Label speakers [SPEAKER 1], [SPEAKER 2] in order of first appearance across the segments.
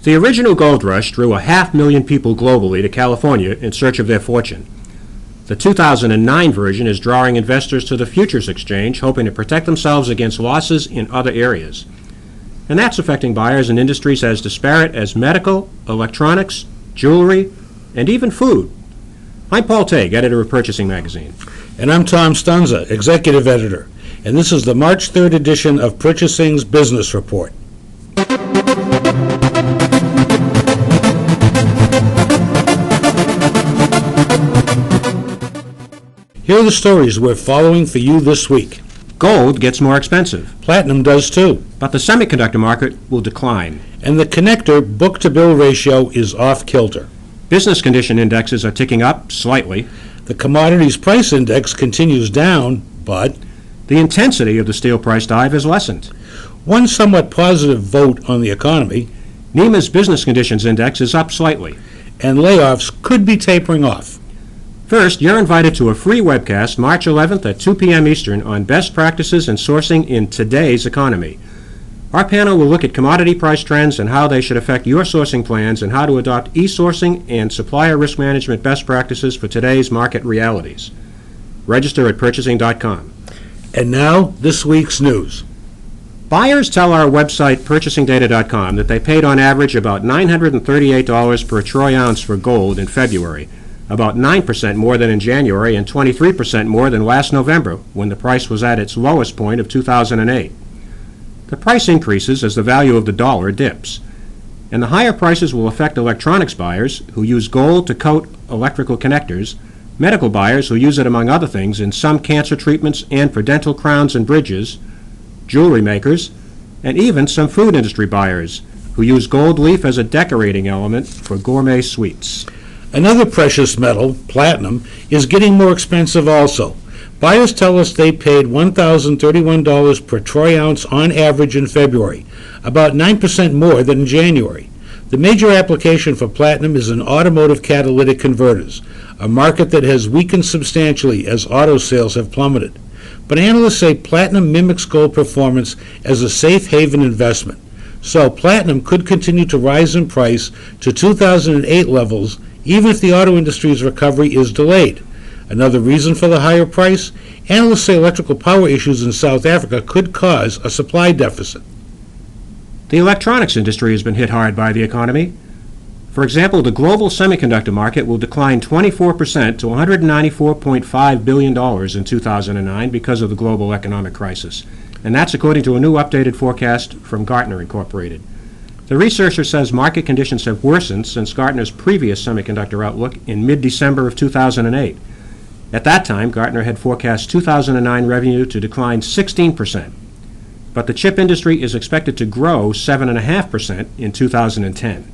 [SPEAKER 1] The original gold rush drew 500,000 people globally to California in search of their fortune. The 2009 version is drawing investors to the futures exchange, hoping to protect themselves against losses in other areas. And that's affecting buyers in industries as disparate as medical, electronics, jewelry, and even food. I'm Paul Tague, editor of Purchasing Magazine.
[SPEAKER 2] And I'm Tom Stunza, executive editor. And this is the March 3rd edition of Purchasing's Business Report. Here are the stories we're following for you this week.
[SPEAKER 1] Gold gets more expensive.
[SPEAKER 2] Platinum does too.
[SPEAKER 1] But the semiconductor market will decline.
[SPEAKER 2] And the connector book-to-bill ratio is off kilter.
[SPEAKER 1] Business condition indexes are ticking up slightly.
[SPEAKER 2] The commodities price index continues down, but
[SPEAKER 1] the intensity of the steel price dive has lessened.
[SPEAKER 2] One somewhat positive vote on the economy.
[SPEAKER 1] Neiman's business conditions index is up slightly.
[SPEAKER 2] And layoffs could be tapering off.
[SPEAKER 1] First, you're invited to a free webcast March 11th at 2 p.m. Eastern on best practices in sourcing in today's economy. Our panel will look at commodity price trends and how they should affect your sourcing plans and how to adopt e-sourcing and supplier risk management best practices for today's market realities. Register at purchasing.com.
[SPEAKER 2] And now, this week's news.
[SPEAKER 1] Buyers tell our website, purchasingdata.com, that they paid on average about $938 per troy ounce for gold in February, about 9% more than in January and 23% more than last November, when the price was at its lowest point of 2008. The price increases as the value of the dollar dips, and the higher prices will affect electronics buyers who use gold to coat electrical connectors, medical buyers who use it among other things in some cancer treatments and for dental crowns and bridges, jewelry makers, and even some food industry buyers who use gold leaf as a decorating element for gourmet sweets.
[SPEAKER 2] Another precious metal, platinum, is getting more expensive also. Buyers tell us they paid $1,031 per troy ounce on average in February, about 9% more than in January. The major application for platinum is in automotive catalytic converters, a market that has weakened substantially as auto sales have plummeted. But analysts say platinum mimics gold performance as a safe haven investment. So platinum could continue to rise in price to 2008 levels even if the auto industry's recovery is delayed. Another reason for the higher price, analysts say electrical power issues in South Africa could cause a supply deficit.
[SPEAKER 1] The electronics industry has been hit hard by the economy. For example, the global semiconductor market will decline 24% to $194.5 billion in 2009 because of the global economic crisis. And that's according to a new updated forecast from Gartner Incorporated. The researcher says market conditions have worsened since Gartner's previous semiconductor outlook in mid-December of 2008. At that time, Gartner had forecast 2009 revenue to decline 16%, but the chip industry is expected to grow 7.5% in 2010.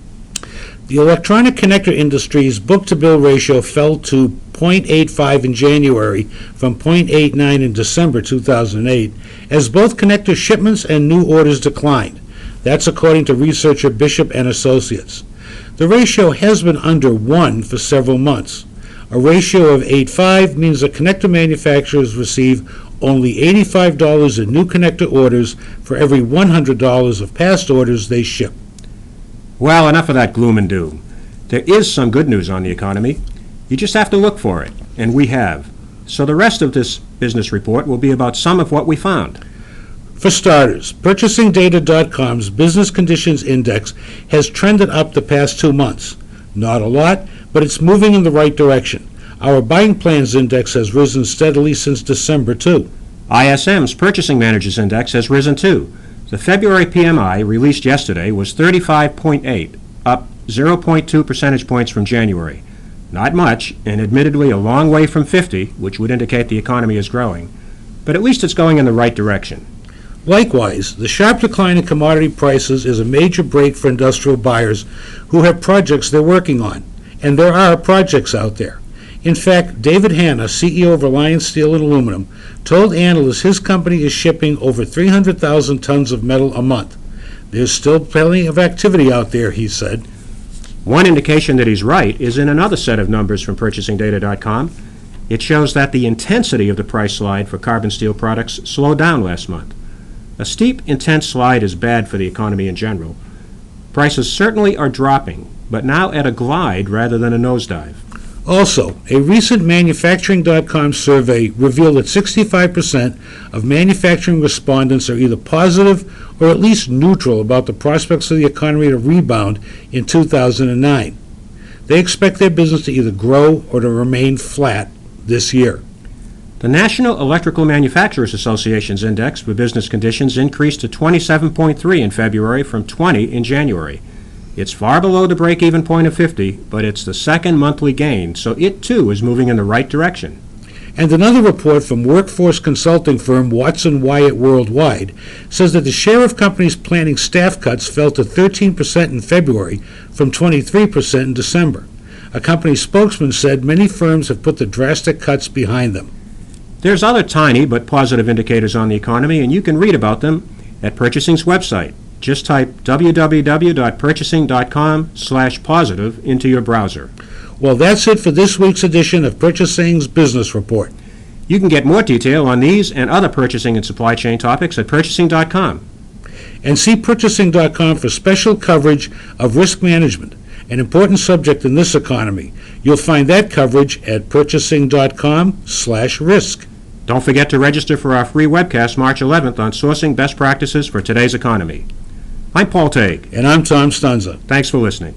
[SPEAKER 2] The electronic connector industry's book-to-bill ratio fell to 0.85 in January from 0.89 in December 2008, as both connector shipments and new orders declined. That's according to researcher Bishop and Associates. The ratio has been under 1 for several months. A ratio of 8.5 means that connector manufacturers receive only $85 in new connector orders for every $100 of past orders they ship.
[SPEAKER 1] Well, enough of that gloom and doom. There is some good news on the economy. You just have to look for it, and we have. So the rest of this business report will be about some of what we found.
[SPEAKER 2] For starters, PurchasingData.com's Business Conditions Index has trended up the past 2 months. Not a lot, but it's moving in the right direction. Our Buying Plans Index has risen steadily since December, too.
[SPEAKER 1] ISM's Purchasing Managers Index has risen, too. The February PMI, released yesterday, was 35.8, up 0.2 percentage points from January. Not much, and admittedly a long way from 50, which would indicate the economy is growing, but at least it's going in the right direction.
[SPEAKER 2] Likewise, the sharp decline in commodity prices is a major break for industrial buyers who have projects they're working on, and there are projects out there. In fact, David Hanna, CEO of Reliance Steel and Aluminum, told analysts his company is shipping over 300,000 tons of metal a month. There's still plenty of activity out there, he said.
[SPEAKER 1] One indication that he's right is in another set of numbers from PurchasingData.com. It shows that the intensity of the price slide for carbon steel products slowed down last month. A steep, intense slide is bad for the economy in general. Prices certainly are dropping, but now at a glide rather than a nosedive.
[SPEAKER 2] Also, a recent Manufacturing.com survey revealed that 65% of manufacturing respondents are either positive or at least neutral about the prospects of the economy to rebound in 2009. They expect their business to either grow or to remain flat this year.
[SPEAKER 1] The National Electrical Manufacturers Association's index for business conditions increased to 27.3 in February from 20 in January. It's far below the break-even point of 50, but it's the second monthly gain, so it too is moving in the right direction.
[SPEAKER 2] And another report from workforce consulting firm Watson Wyatt Worldwide says that the share of companies planning staff cuts fell to 13% in February from 23% in December. A company spokesman said many firms have put the drastic cuts behind them.
[SPEAKER 1] There's other tiny but positive indicators on the economy, and you can read about them at Purchasing's website. Just type www.purchasing.com/positive into your browser.
[SPEAKER 2] Well, that's it for this week's edition of Purchasing's Business Report.
[SPEAKER 1] You can get more detail on these and other purchasing and supply chain topics at purchasing.com.
[SPEAKER 2] And see Purchasing.com for special coverage of risk management, an important subject in this economy. You'll find that coverage at purchasing.com/risk.
[SPEAKER 1] Don't forget to register for our free webcast March 11th on sourcing best practices for today's economy. I'm Paul Tague.
[SPEAKER 2] And I'm Tom Stunza.
[SPEAKER 1] Thanks for listening.